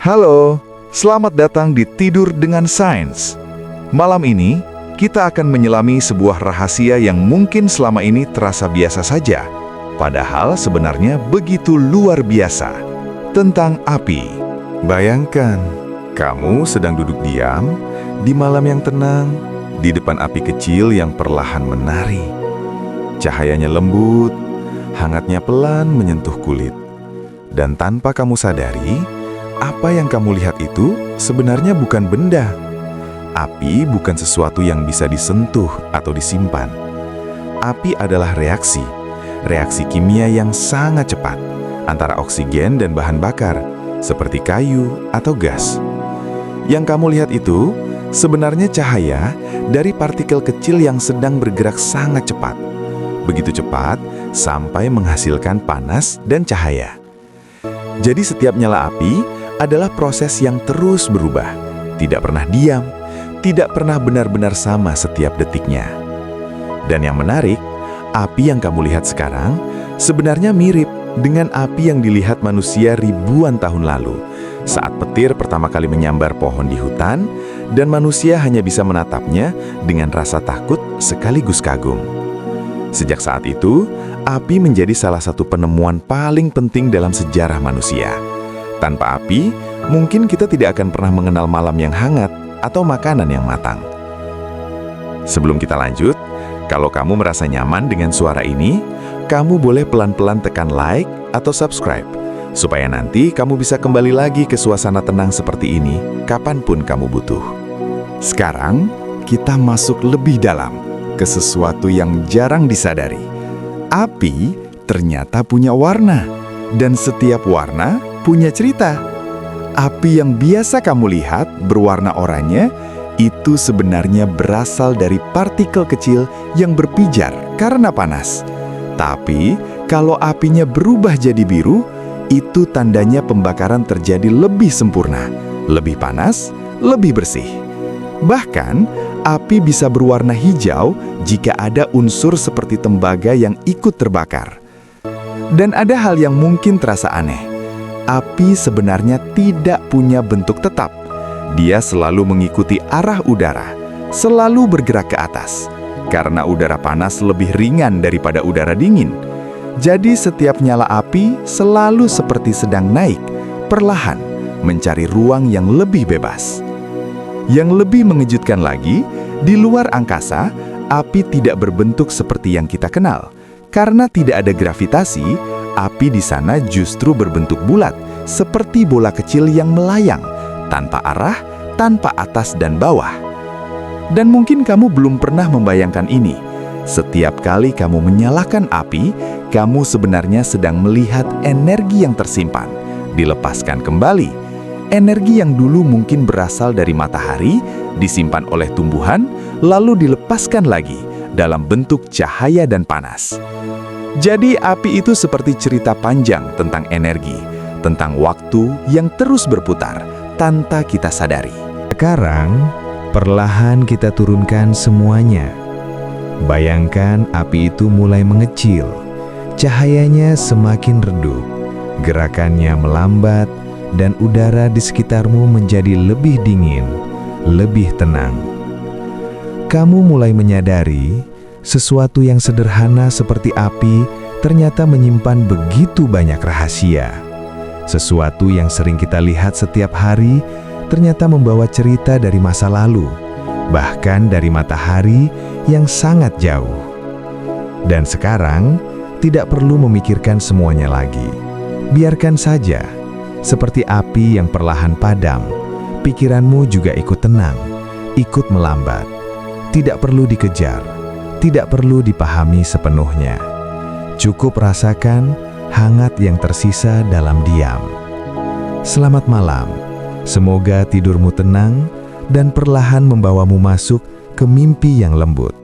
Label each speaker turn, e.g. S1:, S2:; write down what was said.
S1: Halo, selamat datang di Tidur dengan Sains. Malam ini, kita akan menyelami sebuah rahasia yang mungkin selama ini terasa biasa saja, padahal sebenarnya begitu luar biasa, tentang api.
S2: Bayangkan, kamu sedang duduk diam di malam yang tenang, di depan api kecil yang perlahan menari. Cahayanya lembut, hangatnya pelan menyentuh kulit. Dan tanpa kamu sadari, apa yang kamu lihat itu sebenarnya bukan benda. Api bukan sesuatu yang bisa disentuh atau disimpan. Api adalah reaksi kimia yang sangat cepat antara oksigen dan bahan bakar, seperti kayu atau gas. Yang kamu lihat itu sebenarnya cahaya dari partikel kecil yang sedang bergerak sangat cepat. Begitu cepat sampai menghasilkan panas dan cahaya. Jadi setiap nyala api adalah proses yang terus berubah, tidak pernah diam, tidak pernah benar-benar sama setiap detiknya. Dan yang menarik, api yang kamu lihat sekarang sebenarnya mirip dengan api yang dilihat manusia ribuan tahun lalu, saat petir pertama kali menyambar pohon di hutan, dan manusia hanya bisa menatapnya dengan rasa takut sekaligus kagum. Sejak saat itu, api menjadi salah satu penemuan paling penting dalam sejarah manusia. Tanpa api, mungkin kita tidak akan pernah mengenal malam yang hangat atau makanan yang matang. Sebelum kita lanjut, kalau kamu merasa nyaman dengan suara ini, kamu boleh pelan-pelan tekan like atau subscribe, supaya nanti kamu bisa kembali lagi ke suasana tenang seperti ini kapanpun kamu butuh. Sekarang, kita masuk lebih dalam ke sesuatu yang jarang disadari. Api ternyata punya warna, dan setiap warna punya cerita. Api yang biasa kamu lihat berwarna oranye, itu sebenarnya berasal dari partikel kecil yang berpijar karena panas. Tapi, kalau apinya berubah jadi biru, itu tandanya pembakaran terjadi lebih sempurna, lebih panas, lebih bersih. Bahkan, api bisa berwarna hijau jika ada unsur seperti tembaga yang ikut terbakar. Dan ada hal yang mungkin terasa aneh. Api sebenarnya tidak punya bentuk tetap. Dia selalu mengikuti arah udara, selalu bergerak ke atas, karena udara panas lebih ringan daripada udara dingin. Jadi setiap nyala api selalu seperti sedang naik, perlahan, mencari ruang yang lebih bebas. Yang lebih mengejutkan lagi, di luar angkasa, api tidak berbentuk seperti yang kita kenal. Karena tidak ada gravitasi, api di sana justru berbentuk bulat, seperti bola kecil yang melayang, tanpa arah, tanpa atas dan bawah. Dan mungkin kamu belum pernah membayangkan ini. Setiap kali kamu menyalakan api, kamu sebenarnya sedang melihat energi yang tersimpan, dilepaskan kembali. Energi yang dulu mungkin berasal dari matahari, disimpan oleh tumbuhan, lalu dilepaskan lagi dalam bentuk cahaya dan panas. Jadi api itu seperti cerita panjang tentang energi, tentang waktu yang terus berputar tanpa kita sadari.
S3: Sekarang, perlahan kita turunkan semuanya. Bayangkan api itu mulai mengecil, cahayanya semakin redup, gerakannya melambat, dan udara di sekitarmu menjadi lebih dingin, lebih tenang. Kamu mulai menyadari sesuatu yang sederhana seperti api ternyata menyimpan begitu banyak rahasia. Sesuatu yang sering kita lihat setiap hari ternyata membawa cerita dari masa lalu, bahkan dari matahari yang sangat jauh. Dan sekarang, tidak perlu memikirkan semuanya lagi. Biarkan saja, seperti api yang perlahan padam, pikiranmu juga ikut tenang, ikut melambat. Tidak perlu dikejar, tidak perlu dipahami sepenuhnya. Cukup rasakan hangat yang tersisa dalam diam. Selamat malam, semoga tidurmu tenang dan perlahan membawamu masuk ke mimpi yang lembut.